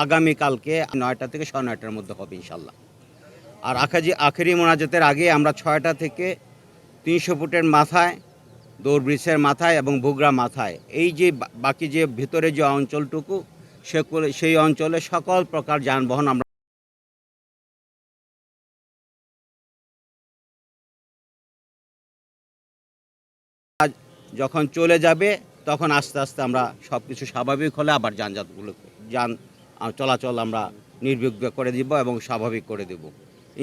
আগামীকালকে 9টা থেকে 9:30টার মধ্যে হবে ইনশাল্লাহ। আর আখেরি মোনাজাতের আগে আমরা 6টা থেকে 300 ফুটের মাথায়, দৌড় ব্রিজের মাথায় এবং বুগরা মাথায়, এই যে বাকি যে ভিতরে যে অঞ্চলটুকু, সেই অঞ্চলে সকল প্রকার যানবাহন আমরা যখন চলে যাবে তখন আস্তে আস্তে আমরা সব কিছু স্বাভাবিক হলে আবার যান চলাচল আমরা নির্বিঘ্ন করে দিব এবং স্বাভাবিক করে দেব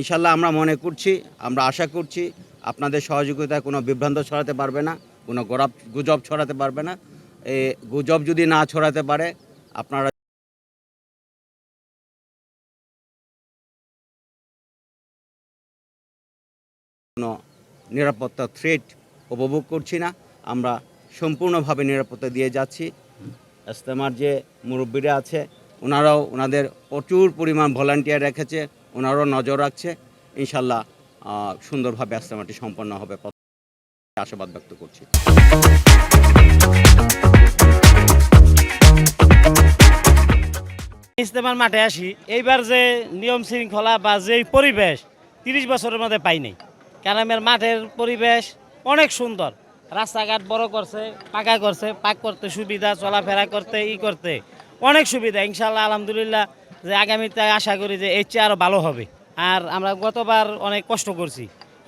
ইনশাল্লাহ। আমরা মনে করছি, আমরা আশা করছি আপনাদের সহযোগিতায় কোনো বিভ্রান্ত ছড়াতে পারবে না, কোনো গুজব ছড়াতে পারবে না। এই গুজব যদি না ছড়াতে পারে, আপনারা কোনো নিরাপত্তা থ্রেট উপভোগ করছি না। আমরা সম্পূর্ণভাবে নিরাপত্তা দিয়ে যাচ্ছি। ইজতেমার যে মুরব্বীরা আছে ওনারাও ওনাদের প্রচুর পরিমাণ ভলান্টিয়ার রেখেছে, ওনারাও নজর রাখছে। ইনশাল্লাহ সুন্দরভাবে ইজতেমাটি সম্পন্ন হবে আশাবাদ ব্যক্ত করছি। ইজতেমার মাঠে আসি, এইবার যে নিয়ম শৃঙ্খলা বা যেই পরিবেশ 30 বছরের মধ্যে পাইনি। গ্রামের মাঠের পরিবেশ অনেক সুন্দর, রাস্তাঘাট বড় করছে, পাকা করছে, পাক করতে সুবিধা, চলাফেরা করতে করতে অনেক সুবিধা। ইনশাল্লাহ আলহামদুলিল্লাহ যে আগামীতে আশা করি যে এর চেয়ে আরও ভালো হবে। আর আমরা গতবার অনেক কষ্ট করছি,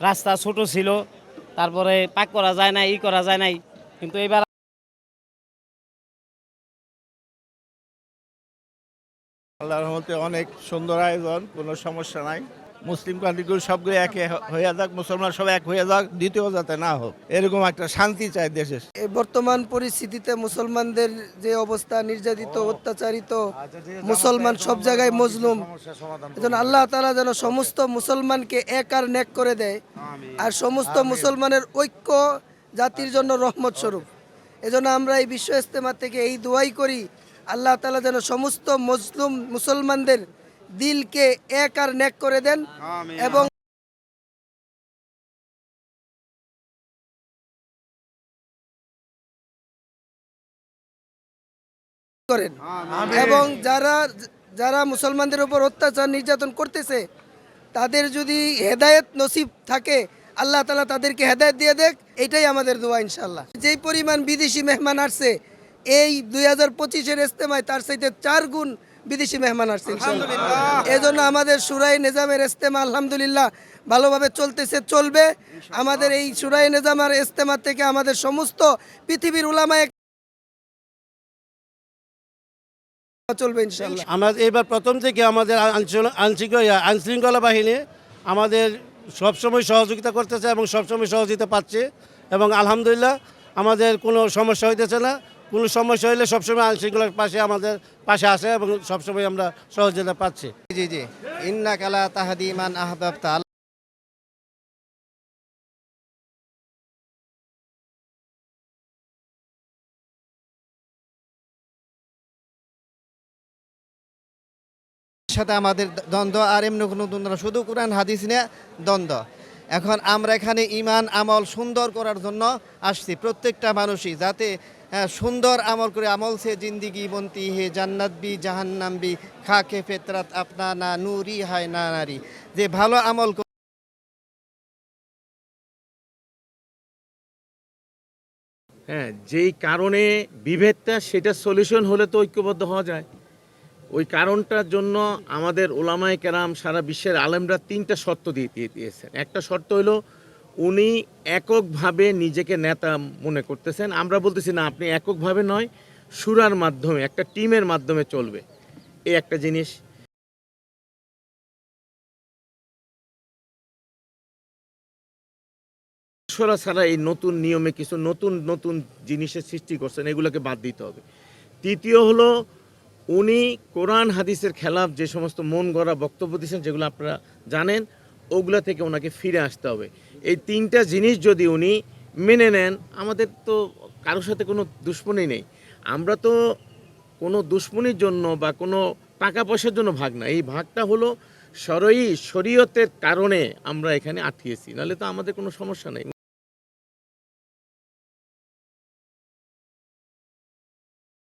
রাস্তা ছোট ছিল, তারপরে পাক করা যায় নাই, করা যায় নাই, কিন্তু এবার আল্লাহর রহমতে অনেক সুন্দর আয়োজন, কোনো সমস্যা নাই। মুসলিম কান্ট্রিগুলো সবগুলো এক হয়ে যাক, মুসলমান সব এক হয়ে যাক, দ্বিতীয় যাতে না হোক, এরকম একটা শান্তি চাই দেশে। এই বর্তমান পরিস্থিতিতে মুসলমানদের যে অবস্থা, নির্যাতিত, অত্যাচারিত, মুসলমান সব জায়গায় মজলুম, এজন্য আল্লাহ তাআলা যেন সমস্ত মুসলমানকে এক আর নেক করে দেয়, আর সমস্ত মুসলমানের ঐক্য জাতির জন্য রহমত স্বরূপ। এজন্য আমরা এই বিশ্ব ইজতেমা থেকে এই দোয়াই করি, আল্লাহ তাআলা যেন সমস্ত মজলুম মুসলমানদের দিলকে এক আর নেক করে দেন এবং করেন, এবং যারা যারা মুসলমানদের উপর অত্যাচার নির্যাতন করতেছে তাদের যদি হেদায়েত নসিব থাকে, আল্লাহ তাআলা তাদেরকে হেদায়েত দিয়ে দেখ, এটাই আমাদের দোয়া ইনশাআল্লাহ। যেই পরিমাণ বিদেশি মেহমান আসছে এই 2025-এর ইজতেমায়, তার চাইতে 4 গুণ বিদেশি মেহমান আসছে ইনশাআল্লাহ। এজন্য আমাদের শুরাই নিজামের ইজতেমা আলহামদুলিল্লাহ ভালোভাবে চলতেছে, চলবে। আমাদের এই শুরাই নিজামের ইজতেমা থেকে আমাদের সমস্ত পৃথিবীর উলামায়ে চলবে ইনশাআল্লাহ। আমরা এবার প্রথম থেকে আমাদের আইনশৃঙ্খলা বাহিনী আমাদের সবসময় সহযোগিতা করতেছে এবং সবসময় সহযোগিতা পাচ্ছে, এবং আলহামদুলিল্লাহ আমাদের কোনো সমস্যা হইতেছে না। কোনো সমস্যা হলে সবসময় আইনশৃঙ্খলার আমাদের পাশে আসে এবং সবসময় আমরা সহযোগিতা পাচ্ছি। জি জি, ইন্নাকা লা তাহদি মান আহবাবতা। সাথে আমাদের দ্বন্দ্ব আর এমনি কোনো দ্বন্দ্ব না, শুধু কোরআন হাদিস নিয়ে দ্বন্দ্ব। এখন আমরা এখানে ইমান আমল সুন্দর করার জন্য আসছি, প্রত্যেকটা মানুষই যাতে সুন্দর আমল করে, আমল সে জিন্দিগি বনতি হে জান্নাত বি জাহান্নাম বি খাকে ফেতরাত আপনা না নুরি হায় না নারী, যে ভালো আমল। হ্যাঁ, যেই কারণে বিভেদটা, সেটা সলিউশন হলে তো ঐক্যবদ্ধ হওয়া যায়। ওই কারণটার জন্য আমাদের ওলামায়ে কেরাম, সারা বিশ্বের আলেমরা 3টা শর্ত দিয়েছেন। একটা শর্ত হলো উনি এককভাবে নিজেকে নেতা মনে করতেছেন। আমরা বলতেছি না, আপনি এককভাবে নয়, শুরার মাধ্যমে, একটা টিমের মাধ্যমে চলবে, এই একটা জিনিস। শুরা ছাড়া এই নতুন নিয়মে কিছু নতুন নতুন জিনিসের সৃষ্টি করছেন, এগুলোকে বাদ দিতে হবে। তৃতীয় হলো উনি কোরআন হাদিসের খেলাফ যে সমস্ত মন গড়া বক্তব্য দিচ্ছেন, যেগুলো আপনারা জানেন, ওগুলা থেকে ওনাকে ফিরে আসতে হবে। এই 3টা জিনিস যদি উনি মেনে নেন, আমাদের তো কারোর সাথে কোনো দুশ্মনী নেই। আমরা তো কোনো দুশ্মনীর জন্য বা কোনো টাকা পয়সার জন্য ভাগ না, এই ভাগটা হলো শরীয়তের কারণে আমরা এখানে আটকিয়েছি, নাহলে তো আমাদের কোনো সমস্যা নেই।